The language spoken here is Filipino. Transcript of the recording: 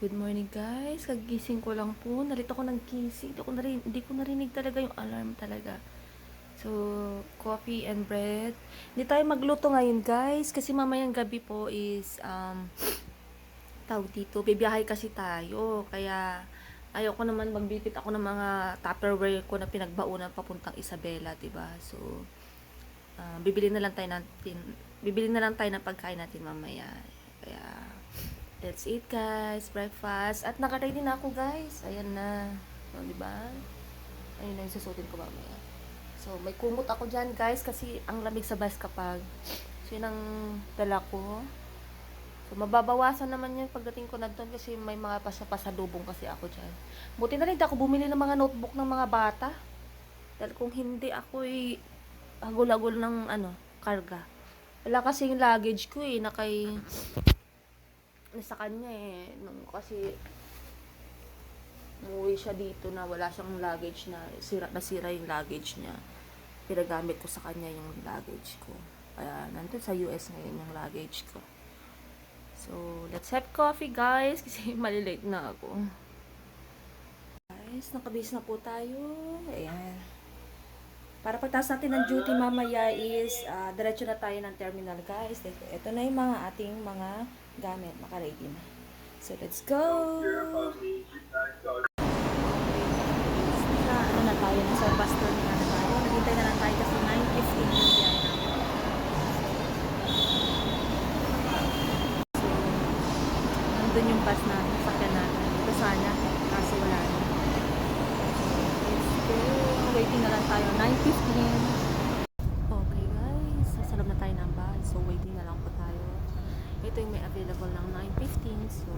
Good morning guys, kagising ko lang po. Nalito ko ng gising. Hindi ko narinig talaga yung alarm talaga. So, coffee and bread. Hindi tayo magluto ngayon guys. Kasi mamayang gabi po is, tawag dito, bibiyahe kasi tayo. Kaya, ayoko naman magbibit ako ng mga Tupperware ko na pinagbaunan papuntang Isabela, diba? So, bibili na lang tayo ng pagkain natin mamaya. Kaya, that's it guys, breakfast. At naka-ready na ako guys. Ayan na. So, diba? Ayun na yung susutin ko mamaya. So, may kumot ako dyan guys kasi ang lamig sa bus kapag. So, yun ang dala ko. So, mababawasan naman yun pagdating ko na doon kasi may mga pasalubong kasi ako dyan. Buti na rin ako bumili ng mga notebook ng mga bata. Dahil kung hindi ako hagul-hagul ng karga. Wala kasi yung luggage ko nasa kanya kasi umuwi siya dito na wala siyang luggage nasira yung luggage niya. Pinagamit ko sa kanya yung luggage ko. Kaya nandun sa US ngayon yung luggage ko. So, let's have coffee guys kasi malilate na ako. Guys, nakabase na po tayo. Ayan. Para pagtas natin ng duty mamaya is diretso na tayo ng terminal guys. Ito na yung mga ating mga gamit. Naka-ready na. So, let's go! Ano na tayo? Nasa bus terminal na tayo. Naghintay na lang tayo kasi 9:15 yung biyahe natin. So, nandun yung bus natin. Sakyan natin. Ito sana. Kaso wala na. Let's go! Waiting na lang tayo. 9:15. Okay guys. Nasa loob na tayo ng bus. So, waiting na lang po tayo. Ito yung may available ng 9:15. So,